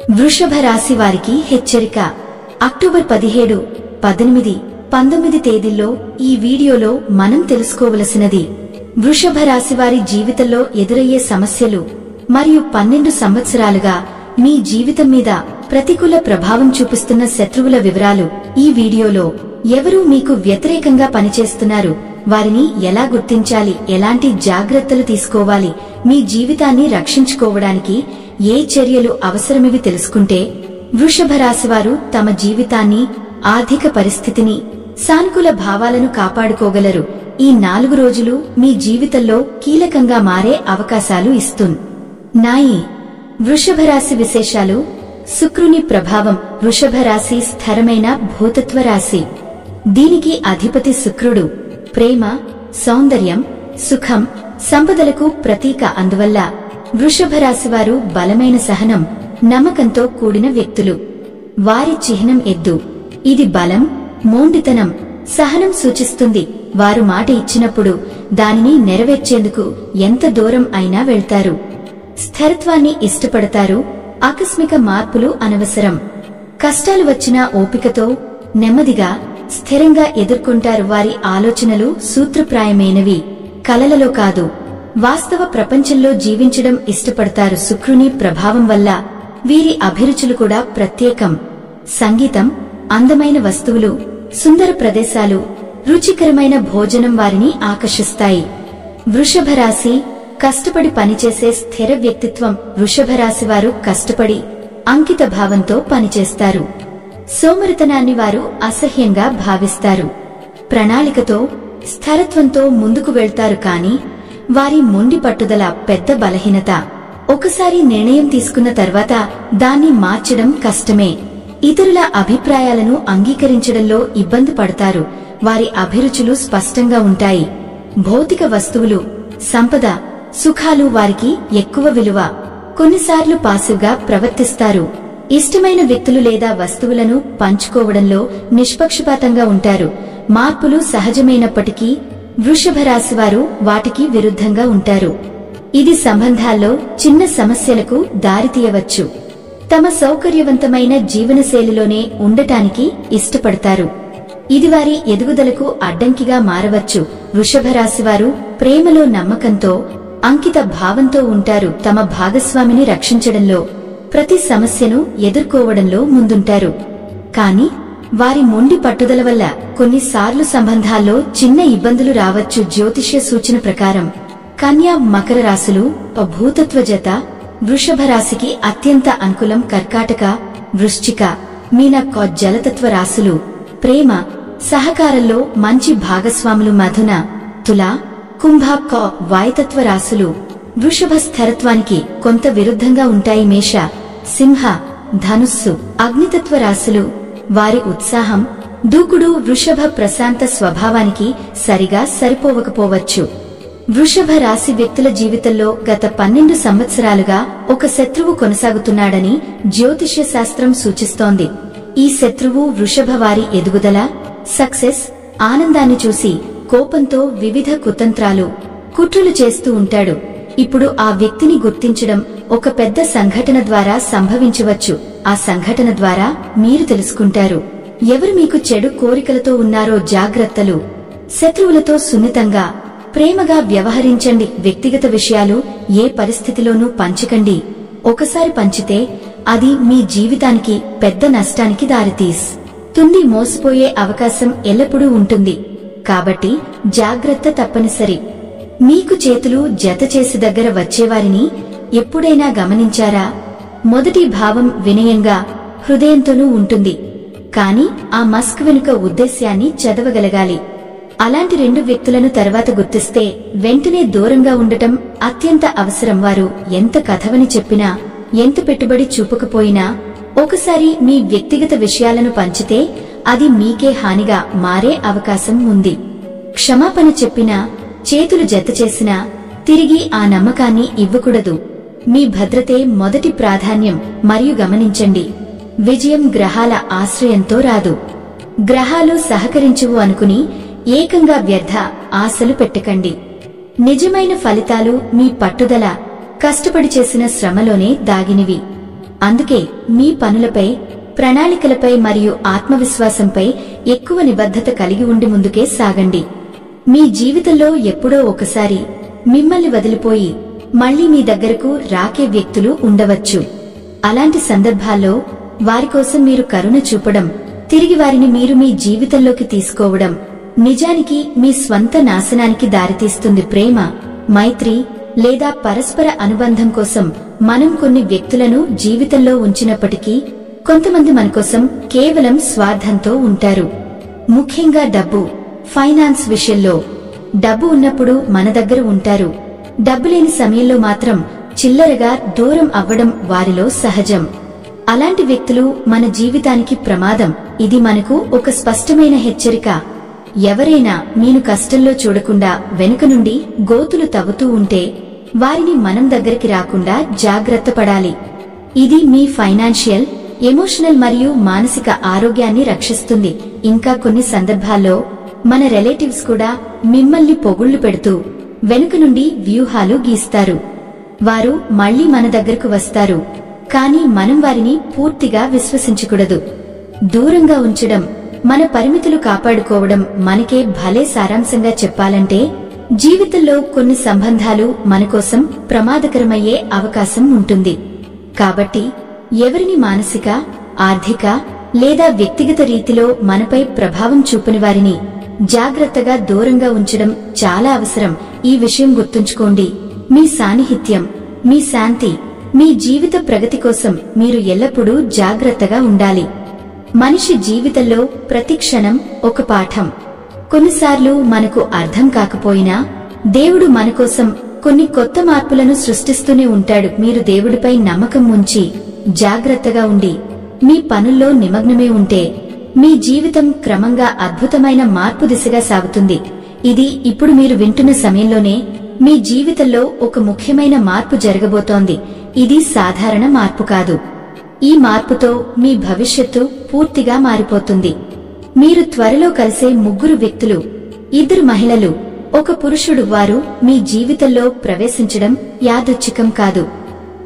వృషభ రాశి వారికి హెచ్చరిక. అక్టోబర్ 17, 18, 19 తేదీల్లో ఈ వీడియోలో మనం తెలుసుకోవలసినది వృషభ రాశి వారి జీవితంలో ఎదురయ్యే సమస్యలు మరియు 12 సంవత్సరాలుగా మీ జీవితం మీద ప్రతికూల ప్రభావం చూపిస్తున్న శత్రువుల వివరాలు. ఈ వీడియోలో ఎవరు మీకు వ్యతిరేకంగా పనిచేస్తున్నారు, వారిని ఎలా గుర్తించాలి, ఎలాంటి జాగ్రత్తలు తీసుకోవాలి, మీ జీవితాన్ని రక్షించుకోవడానికి ఏ చర్యలు అవసరమివి తెలుసుకుంటే వృషభ రాశివారు తమ జీవితాన్ని, ఆర్థిక పరిస్థితిని, సానుకూల భావాలను కాపాడుకోగలరు. ఈ 4 రోజులు మీ జీవితంలో కీలకంగా మారే అవకాశాలు ఇస్తున్నాయి. వృషభ రాశి విశేషాలు. శుక్రుని ప్రభావం. వృషభ రాశి స్థిరమైన భూతత్వ రాశి. దీనికి అధిపతి శుక్రుడు. ప్రేమ, సౌందర్యం, సుఖం, సంపదలకు ప్రతీక. అందువల్ల వృషభ రాశివారు బలమైన సహనం, నమ్మకంతో కూడిన వ్యక్తులు. వారి చిహ్నం ఎద్దు. ఇది బలం, మొండితనం, సహనం సూచిస్తుంది. వారు మాట ఇచ్చినప్పుడు దానిని నెరవేర్చేందుకు ఎంత దూరం అయినా వెళ్తారు. స్థిరత్వాన్ని ఇష్టపడతారు. ఆకస్మిక మార్పులు అనవసరం. కష్టాలు వచ్చినా ఓపికతో, నెమ్మదిగా, స్థిరంగా ఎదుర్కొంటారు. వారి ఆలోచనలు సూత్రప్రాయమైనవి, కలలలో కాదు. వాస్తవ ప్రపంచంలో జీవించడం ఇష్టపడతారు. శుక్రుని ప్రభావం వల్ల వీరి అభిరుచులు కూడా ప్రత్యేకం. సంగీతం, అందమైన వస్తువులు, సుందర ప్రదేశాలు, రుచికరమైన భోజనం వారిని ఆకర్షిస్తాయి. వృషభ రాశి కష్టపడి పనిచేసే స్థిర వ్యక్తిత్వం. వృషభ రాశి వారు కష్టపడి, అంకిత భావంతో పనిచేస్తారు. సోమరితనాన్ని వారు అసహ్యంగా భావిస్తారు. ప్రణాళికతో, స్థిరత్వంతో ముందుకు వెళ్తారు. కాని వారి మొండి పట్టుదల పెద్ద బలహీనత. ఒకసారి నిర్ణయం తీసుకున్న తర్వాత దాన్ని మార్చడం కష్టమే. ఇతరుల అభిప్రాయాలను అంగీకరించడంలో ఇబ్బంది పడతారు. వారి అభిరుచులు స్పష్టంగా ఉంటాయి. భౌతిక వస్తువులు, సంపద, సుఖాలు వారికి ఎక్కువ విలువ. కొన్నిసార్లు పాసివ్గా ప్రవర్తిస్తారు. ఇష్టమైన వ్యక్తులు లేదా వస్తువులను పంచుకోవడంలో నిష్పక్షపాతంగా ఉంటారు. మార్పులు సహజమైనప్పటికీ వృషభ రాశివారు వాటికి విరుద్ధంగా ఉంటారు. ఇది సంబంధాల్లో చిన్న సమస్యలకు దారితీయవచ్చు. తమ సౌకర్యవంతమైన జీవనశైలిలోనే ఉండటానికి ఇష్టపడతారు. ఇది వారి ఎదుగుదలకు అడ్డంకిగా మారవచ్చు. వృషభ రాశివారు ప్రేమలో నమ్మకంతో, అంకిత భావంతో ఉంటారు. తమ భాగస్వామిని రక్షించడంలో, ప్రతి సమస్యను ఎదుర్కోవడంలో ముందుంటారు. కాని వారి మొండి పట్టుదల వల్ల కొన్నిసార్లు సంబంధాల్లో చిన్న ఇబ్బందులు రావచ్చు. జ్యోతిష్య సూచన ప్రకారం కన్యా, మకర రాశులు భూతత్వ జత. వృషభ రాశికి అత్యంత అనుకూలం కర్కాటక, వృశ్చిక, మీన జలతత్వ రాశులు. ప్రేమ, సహకారంలో మంచి భాగస్వాములు మధున, తుల, కుంభ వాయుతత్వ రాశులు. వృషభ స్థిరత్వానికి కొంత విరుద్ధంగా ఉంటాయి. మేష, సింహ, ధనుస్సు, అగ్నితత్వ రాశులు. వారి ఉత్సాహం, దూకుడు వృషభ ప్రశాంత స్వభావానికి సరిగా సరిపోవకపోవచ్చు. వృషభ రాశి వ్యక్తుల జీవితంలో గత 12 సంవత్సరాలుగా ఒక శత్రువు కొనసాగుతున్నాడని జ్యోతిష్య శాస్త్రం సూచిస్తోంది. ఈ శత్రువు వృషభ వారి ఎదుగుదల, సక్సెస్, ఆనందాన్ని చూసి కోపంతో వివిధ కుతంత్రాలు, కుట్రలు చేస్తూ ఉంటాడు. ఇప్పుడు ఆ వ్యక్తిని గుర్తించడం ఒక పెద్ద సంఘటన ద్వారా సంభవించవచ్చు. ఆ సంఘటన ద్వారా మీరు తెలుసుకుంటారు ఎవరు మీకు చెడు కోరికలతో ఉన్నారో. జాగ్రత్తలు. శత్రువులతో సున్నితంగా, ప్రేమగా వ్యవహరించండి. వ్యక్తిగత విషయాలు ఏ పరిస్థితిలోనూ పంచకండి. ఒకసారి పంచితే అది మీ జీవితానికి పెద్ద నష్టానికి దారితీస్తుంది. మోసపోయే అవకాశం ఎల్లప్పుడూ ఉంటుంది. కాబట్టి జాగ్రత్త తప్పనిసరి. మీకు చేతులు జత చేసి దగ్గర వచ్చేవారిని ఎప్పుడైనా గమనించారా? మొదటి భావం వినయంగా, హృదయంతోనూ ఉంటుంది. కాని ఆ మస్క్ వెనుక ఉద్దేశ్యాన్ని చదవగలగాలి. అలాంటి 2 వ్యక్తులను తర్వాత గుర్తిస్తే వెంటనే దూరంగా ఉండటం అత్యంత అవసరం. వారు ఎంత కథవని చెప్పినా, ఎంత పెట్టుబడి చూపకపోయినా, ఒకసారి మీ వ్యక్తిగత విషయాలను పంచితే అది మీకే హానిగా మారే అవకాశం ఉంది. క్షమాపణ చెప్పినా, చేతులు జత చేసినా తిరిగి ఆ నమ్మకాన్ని ఇవ్వకూడదు. మీ భద్రతే మొదటి ప్రాధాన్యం. మరియు గమనించండి, విజయం గ్రహాల ఆశ్రయంతో రాదు. గ్రహాలు సహకరించువు అనుకుని ఏకంగా వ్యర్థ ఆశలు పెట్టకండి. నిజమైన ఫలితాలు మీ పట్టుదల, కష్టపడి చేసిన శ్రమలోనే దాగినవి. అందుకే మీ పనులపై, ప్రణాళికలపై మరియు ఆత్మవిశ్వాసంపై ఎక్కువ నిబద్ధత కలిగి ఉండి ముందుకే సాగండి. మీ జీవితంలో ఎప్పుడో ఒకసారి మిమ్మల్ని వదిలిపోయి మళ్లీ మీ దగ్గరకు రాకే వ్యక్తులు ఉండవచ్చు. అలాంటి సందర్భాల్లో వారికోసం మీరు కరుణ చూపడం, తిరిగి వారిని మీరు మీ జీవితంలోకి తీసుకోవడం నిజానికి మీ స్వంత నాశనానికి దారితీస్తుంది. ప్రేమ, మైత్రి లేదా పరస్పర అనుబంధం కోసం మనం కొన్ని వ్యక్తులను జీవితంలో ఉంచినప్పటికీ కొంతమంది మనకోసం కేవలం స్వార్థంతో ఉంటారు. ముఖ్యంగా డబ్బు, ఫైనాన్స్ విషయంలో. డబ్బు ఉన్నప్పుడు మన దగ్గర ఉంటారు, డబ్బు లేని సమయంలో మాత్రం చిల్లరగా దూరం అవ్వడం వారిలో సహజం. అలాంటి వ్యక్తులు మన జీవితానికి ప్రమాదం. ఇది మనకు ఒక స్పష్టమైన హెచ్చరిక. ఎవరైనా నేను కష్టంలో చూడకుండా వెనుక నుండి గోతులు తవ్వుతూ ఉంటే వారిని మనం దగ్గరికి రాకుండా జాగ్రత్త పడాలి. ఇది మీ ఫైనాన్షియల్, ఎమోషనల్ మరియు మానసిక ఆరోగ్యాన్ని రక్షిస్తుంది. ఇంకా కొన్ని సందర్భాల్లో మన రిలేటివ్స్ కూడా మిమ్మల్ని పొగుళ్లు పెడుతూ వెనుక నుండి వ్యూహాలు గీస్తారు. వారు మళ్లీ మన దగ్గరకు వస్తారు, కానీ మనం వారిని పూర్తిగా విశ్వసించకూడదు. దూరంగా ఉంచడం, మన పరిమితులు కాపాడుకోవడం మనకే భలే. సారాంశంగా చెప్పాలంటే జీవితంలో కొన్ని సంబంధాలు మనకోసం ప్రమాదకరమయ్యే అవకాశం ఉంటుంది. కాబట్టి ఎవరిని మానసిక, ఆర్థిక లేదా వ్యక్తిగత రీతిలో మనపై ప్రభావం చూపని వారిని జాగ్రత్తగా దూరంగా ఉంచడం చాలా అవసరం. ఈ విషయం గుర్తుంచుకోండి. మీ సాన్నిహిత్యం, మీ శాంతి, మీ జీవిత ప్రగతి కోసం మీరు ఎల్లప్పుడూ జాగ్రత్తగా ఉండాలి. మనిషి జీవితంలో ప్రతి క్షణం ఒక పాఠం. కొన్నిసార్లు మనకు అర్థం కాకపోయినా దేవుడు మనకోసం కొన్ని కొత్త మార్పులను సృష్టిస్తూనే ఉంటాడు. మీరు దేవుడిపై నమ్మకం ఉంచి జాగ్రత్తగా ఉండి మీ పనుల్లో నిమగ్నమే ఉంటే మీ జీవితం క్రమంగా అద్భుతమైన మార్పు దిశగా సాగుతుంది. ఇది ఇప్పుడు మీరు వింటున్న సమయంలోనే మీ జీవితంలో ఒక ముఖ్యమైన మార్పు జరగబోతోంది. ఇది సాధారణ మార్పు కాదు. ఈ మార్పుతో మీ భవిష్యత్తు పూర్తిగా మారిపోతుంది. మీరు త్వరలో కలిసే 3 వ్యక్తులు, 2 మహిళలు, 1 పురుషుడు, వారు మీ జీవితంలో ప్రవేశించడం యాదృచ్ఛికం కాదు.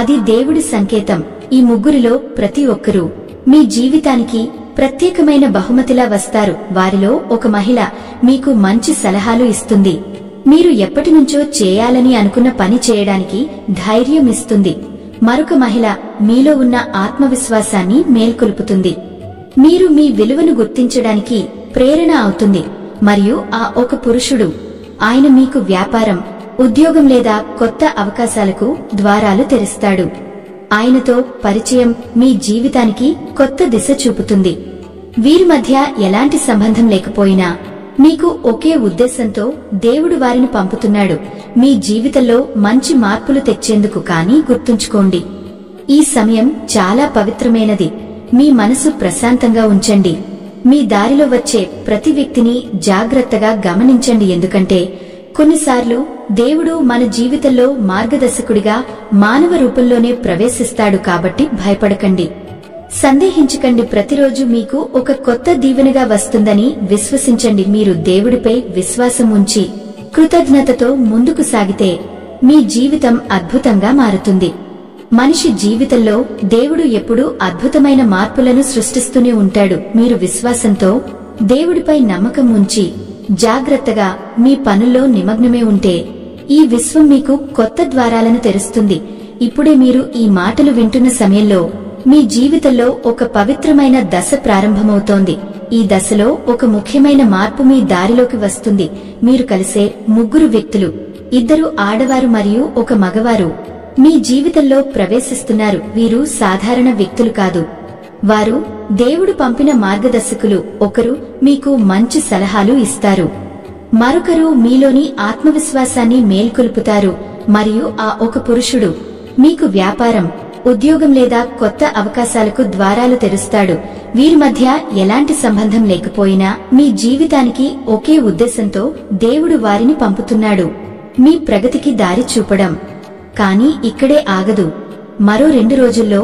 అది దేవుడి సంకేతం. ఈ 3లో ప్రతి ఒక్కరూ మీ జీవితానికి ప్రత్యేకమైన బహుమతిలా వస్తారు. వారిలో 1 మహిళ మీకు మంచి సలహాలు ఇస్తుంది. మీరు ఎప్పటినుంచో చేయాలని అనుకున్న పని చేయడానికి ధైర్యం ఇస్తుంది. మరొక మహిళ మీలో ఉన్న ఆత్మవిశ్వాసాన్ని మేల్కొల్పుతుంది. మీరు మీ విలువను గుర్తించడానికి ప్రేరణ అవుతుంది. మరియు ఆ 1 పురుషుడు, ఆయన మీకు వ్యాపారం, ఉద్యోగం లేదా కొత్త అవకాశాలకు ద్వారాలు తెరుస్తాడు. ఆయనతో పరిచయం మీ జీవితానికి కొత్త దిశ చూపుతుంది. వీరి మధ్య ఎలాంటి సంబంధం లేకపోయినా మీకు ఒకే ఉద్దేశంతో దేవుడు వారిని పంపుతున్నాడు, మీ జీవితంలో మంచి మార్పులు తెచ్చేందుకు. కానీ గుర్తుంచుకోండి, ఈ సమయం చాలా పవిత్రమైనది. మీ మనసు ప్రశాంతంగా ఉంచండి. మీ దారిలో వచ్చే ప్రతి వ్యక్తిని జాగ్రత్తగా గమనించండి. ఎందుకంటే కొన్నిసార్లు దేవుడు మన జీవితంలో మార్గదర్శకుడిగా మానవ రూపంలోనే ప్రవేశిస్తాడు. కాబట్టి భయపడకండి, సందేహించకండి. ప్రతిరోజు మీకు ఒక కొత్త దీవెనగా వస్తుందని విశ్వసించండి. మీరు దేవుడిపై విశ్వాసం ఉంచి కృతజ్ఞతతో ముందుకు సాగితే మీ జీవితం అద్భుతంగా మారుతుంది. మనిషి జీవితంలో దేవుడు ఎప్పుడూ అద్భుతమైన మార్పులను సృష్టిస్తూనే ఉంటాడు. మీరు విశ్వాసంతో దేవుడిపై నమ్మకం ఉంచి జాగ్రత్తగా మీ పనుల్లో నిమగ్నమే ఉంటే ఈ విశ్వం మీకు కొత్త ద్వారాలను తెరుస్తుంది. ఇప్పుడే మీరు ఈ మాటలు వింటున్న సమయంలో మీ జీవితంలో ఒక పవిత్రమైన దశ ప్రారంభమవుతోంది. ఈ దశలో ఒక ముఖ్యమైన మార్పు మీ దారిలోకి వస్తుంది. మీరు కలిసే 3 వ్యక్తులు, 2 ఆడవారు మరియు 1 మగవారు మీ జీవితంలో ప్రవేశిస్తున్నారు. వీరు సాధారణ వ్యక్తులు కాదు, వారు దేవుడు పంపిన మార్గదర్శకులు. ఒకరు మీకు మంచి సలహాలు ఇస్తారు, మరొకరు మీలోని ఆత్మవిశ్వాసాన్ని మేల్కొల్పుతారు. మరియు ఆ 1 పురుషుడు మీకు వ్యాపారం, ఉద్యోగం లేదా కొత్త అవకాశాలకు ద్వారాలు తెరుస్తాడు. వీరి మధ్య ఎలాంటి సంబంధం లేకపోయినా మీ జీవితానికి ఒకే ఉద్దేశంతో దేవుడు వారిని పంపుతున్నాడు, మీ ప్రగతికి దారి చూపడం. కానీ ఇక్కడే ఆగదు. మరో 2 రోజుల్లో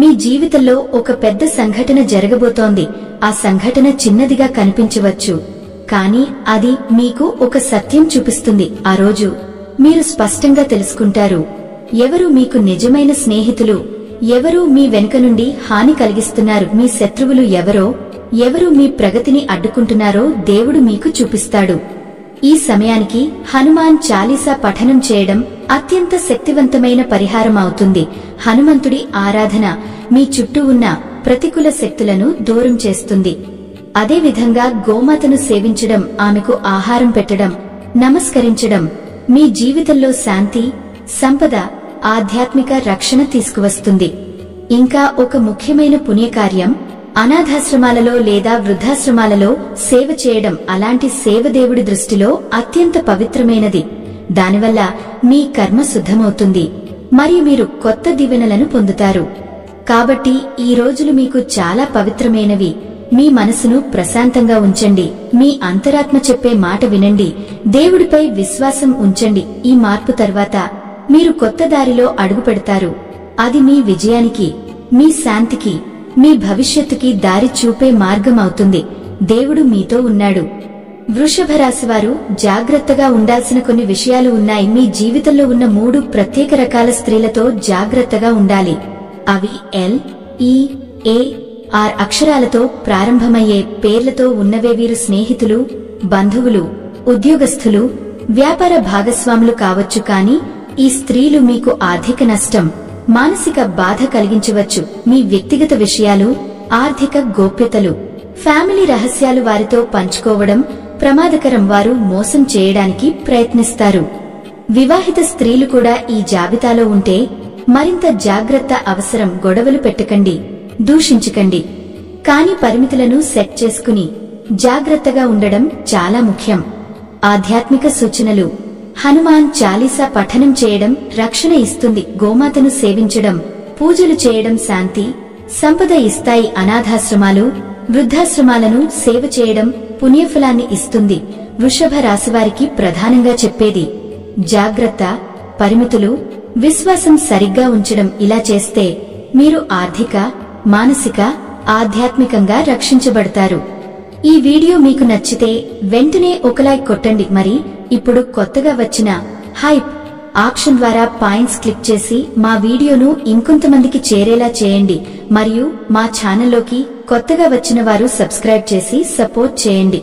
మీ జీవితంలో ఒక పెద్ద సంఘటన జరగబోతోంది. ఆ సంఘటన చిన్నదిగా కనిపించవచ్చు, కానీ అది మీకు ఒక సత్యం చూపిస్తుంది. ఆ రోజు మీరు స్పష్టంగా తెలుసుకుంటారు ఎవరు మీకు నిజమైన స్నేహితులు, ఎవరు మీ వెనుక నుండి హాని కలిగిస్తున్నారు, మీ శత్రువులు ఎవరు మీ ప్రగతిని అడ్డుకుంటున్నారో దేవుడు మీకు చూపిస్తాడు. ఈ సమయానికి హనుమాన్ చాలీసా పఠనం చేయడం అత్యంత శక్తివంతమైన పరిహారం అవుతుంది. హనుమంతుడి ఆరాధన మీ చుట్టూ ఉన్న ప్రతికూల శక్తులను దూరం చేస్తుంది. అదేవిధంగా గోమాతను సేవించడం, ఆమెకు ఆహారం పెట్టడం, నమస్కరించడం మీ జీవితంలో శాంతి, సంపద, ఆధ్యాత్మిక రక్షణ తీసుకువస్తుంది. ఇంకా ఒక ముఖ్యమైన పుణ్యకార్యం, అనాథాశ్రమాలలో లేదా వృద్ధాశ్రమాలలో సేవ చేయడం. అలాంటి సేవ దేవుడి దృష్టిలో అత్యంత పవిత్రమైనది. దానివల్ల మీ కర్మ శుద్ధమవుతుంది మరియు మీరు కొత్త దీవెనలను పొందుతారు. కాబట్టి ఈ రోజులు మీకు చాలా పవిత్రమైనవి. మీ మనసును ప్రశాంతంగా ఉంచండి. మీ అంతరాత్మ చెప్పే మాట వినండి. దేవుడిపై విశ్వాసం ఉంచండి. ఈ మార్పు తర్వాత మీరు కొత్త దారిలో అడుగు పెడతారు. అది మీ విజయానికి, మీ శాంతికి, మీ భవిష్యత్తుకి దారి చూపే మార్గం అవుతుంది. దేవుడు మీతో ఉన్నాడు. వృషభ రాశివారు జాగ్రత్తగా ఉండాల్సిన కొన్ని విషయాలు ఉన్నాయి. మీ జీవితంలో ఉన్న 3 ప్రత్యేక రకాల స్త్రీలతో జాగ్రత్తగా ఉండాలి. అవి LEAR అక్షరాలతో ప్రారంభమయ్యే పేర్లతో ఉన్నవే. వీరు స్నేహితులు, బంధువులు, ఉద్యోగస్తులు, వ్యాపార భాగస్వాములు కావచ్చు. కానీ ఈ స్త్రీలు మీకు ఆర్థిక నష్టం, మానసిక బాధ కలిగించవచ్చు. మీ వ్యక్తిగత విషయాలు, ఆర్థిక గోప్యతలు, ఫ్యామిలీ రహస్యాలు వారితో పంచుకోవడం ప్రమాదకరం. వారు మోసం చేయడానికి ప్రయత్నిస్తారు. వివాహిత స్త్రీలు కూడా ఈ జాబితాలో ఉంటే మరింత జాగ్రత్త అవసరం. గొడవలు పెట్టకండి, దూషించకండి. కానీ పరిమితులను సెట్ చేసుకుని జాగ్రత్తగా ఉండడం చాలా ముఖ్యం. ఆధ్యాత్మిక సూచనలు: హనుమాన్ చాలీసా పఠనం చేయడం రక్షణ ఇస్తుంది. గోమాతను సేవించడం, పూజలు చేయడం శాంతి, సంపద ఇస్తాయి. అనాథాశ్రమాలు, వృద్ధాశ్రమాలను సేవ చేయడం పుణ్యఫలాన్ని ఇస్తుంది. వృషభ రాశివారికి ప్రధానంగా చెప్పేది జాగ్రత్త, పరిమితులు, విశ్వాసం సరిగ్గా ఉంచడం. ఇలా చేస్తే మీరు ఆర్థిక, మానసిక, ఆధ్యాత్మికంగా రక్షించబడతారు. ఈ వీడియో మీకు నచ్చితే వెంటనే ఒక లైక్ కొట్టండి. మరి ఇప్పుడు కొత్తగా వచ్చిన హైప్ ఆప్షన్ ద్వారా పాయింట్స్ క్లిక్ చేసి మా వీడియోను ఇంకొంతమందికి చేరేలా చేయండి. మరియు మా ఛానల్లోకి కొత్తగా వచ్చిన వారు సబ్స్క్రైబ్ చేసి సపోర్ట్ చేయండి.